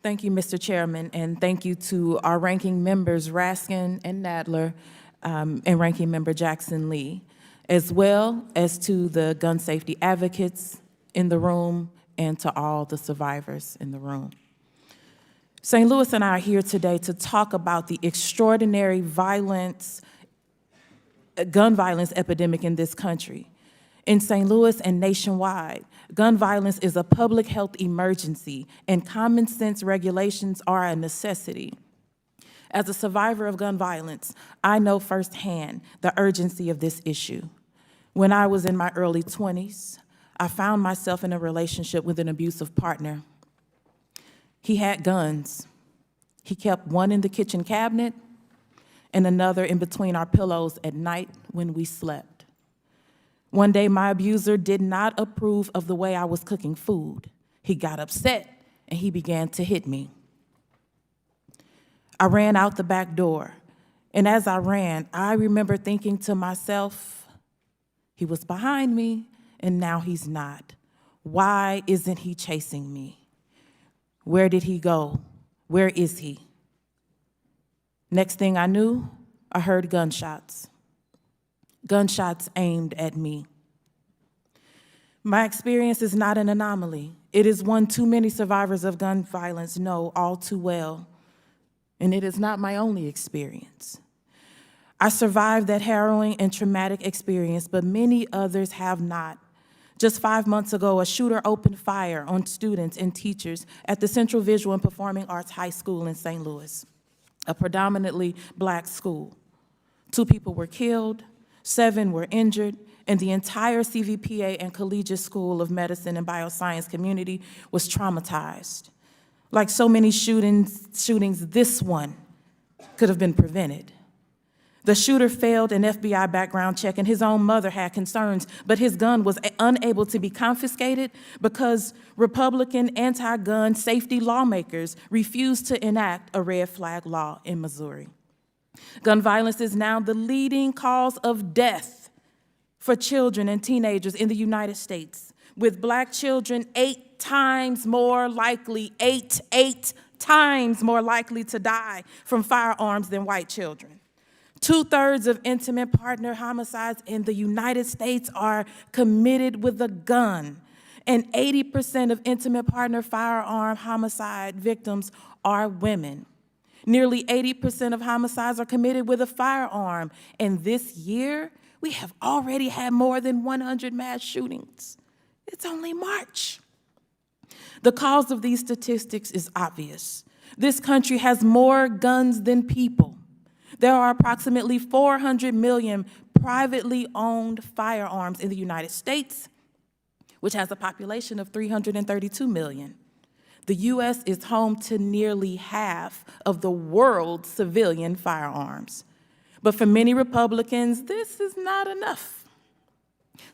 Thank you, Mr. Chairman, and thank you to our ranking members, Raskin and Nadler, and Ranking Member Jackson Lee, as well as to the gun safety advocates in the room and to all the survivors in the room. St. Louis and I are here today to talk about the extraordinary gun violence epidemic in this country. In St. Louis and nationwide, gun violence is a public health emergency, and common sense regulations are a necessity. As a survivor of gun violence, I know firsthand the urgency of this issue. When I was in my early 20s, I found myself in a relationship with an abusive partner. He had guns. He kept one in the kitchen cabinet and another in between our pillows at night when we slept. One day, my abuser did not approve of the way I was cooking food. He got upset and he began to hit me. I ran out the back door, and as I ran, I remember thinking to myself, he was behind me and now he's not. Why isn't he chasing me? Where did he go? Where is he? Next thing I knew, I heard gunshots. Gunshots aimed at me. My experience is not an anomaly. It is one too many survivors of gun violence know all too well, and it is not my only experience. I survived that harrowing and traumatic experience, but many others have not. Just 5 months ago, a shooter opened fire on students and teachers at the Central Visual and Performing Arts High School in St. Louis, a predominantly Black school. 2 people were killed, 7 were injured, and the entire CVPA and Collegiate School of Medicine and Bioscience community was traumatized. Like so many shootings, this one could have been prevented. The shooter failed an FBI background check, and his own mother had concerns, but his gun was unable to be confiscated because Republican anti-gun safety lawmakers refused to enact a red flag law in Missouri. Gun violence is now the leading cause of death for children and teenagers in the United States, with Black children 8 times more likely, eight times more likely to die from firearms than white children. 2/3 of intimate partner homicides in the United States are committed with a gun, and 80% of intimate partner firearm homicide victims are women. Nearly 80% of homicides are committed with a firearm, and this year, we have already had more than 100 mass shootings. It's only March. The cause of these statistics is obvious. This country has more guns than people. There are approximately 400 million privately owned firearms in the United States, which has a population of 332 million. The U.S. is home to nearly half of the world's civilian firearms. But for many Republicans, this is not enough.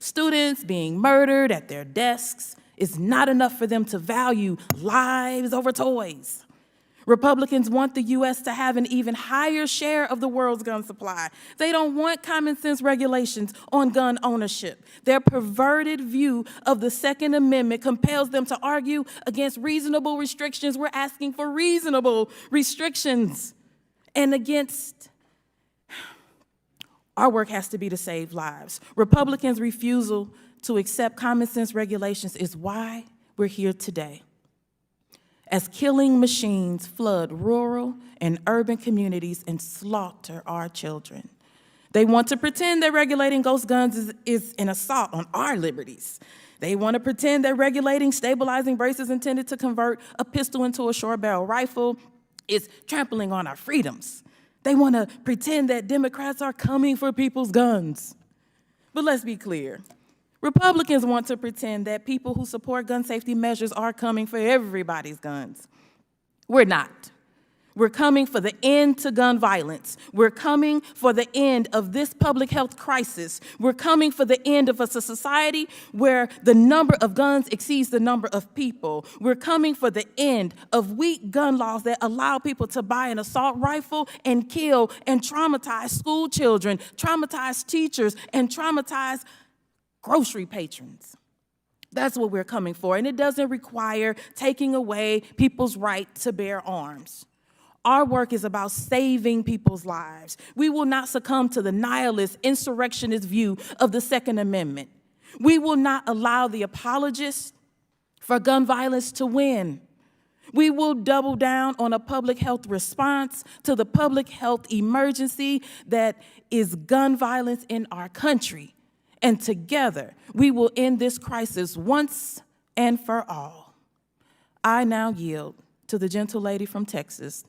Students being murdered at their desks is not enough for them to value lives over toys. Republicans want the U.S. to have an even higher share of the world's gun supply. They don't want common sense regulations on gun ownership. Their perverted view of the Second Amendment compels them to argue against reasonable restrictions. We're asking for reasonable restrictions. And our work has to be to save lives. Republicans' refusal to accept common sense regulations is why we're here today. As killing machines flood rural and urban communities and slaughter our children. They want to pretend that regulating ghost guns is an assault on our liberties. They want to pretend that regulating stabilizing braces intended to convert a pistol into a short barrel rifle is trampling on our freedoms. They want to pretend that Democrats are coming for people's guns. But let's be clear. Republicans want to pretend that people who support gun safety measures are coming for everybody's guns. We're not. We're coming for the end to gun violence. We're coming for the end of this public health crisis. We're coming for the end of a society where the number of guns exceeds the number of people. We're coming for the end of weak gun laws that allow people to buy an assault rifle and kill and traumatize school children, traumatize teachers, and traumatize grocery patrons. That's what we're coming for. And it doesn't require taking away people's right to bear arms. Our work is about saving people's lives. We will not succumb to the nihilist, insurrectionist view of the Second Amendment. We will not allow the apologists for gun violence to win. We will double down on a public health response to the public health emergency that is gun violence in our country. And together, we will end this crisis once and for all. I now yield to the gentle lady from Texas,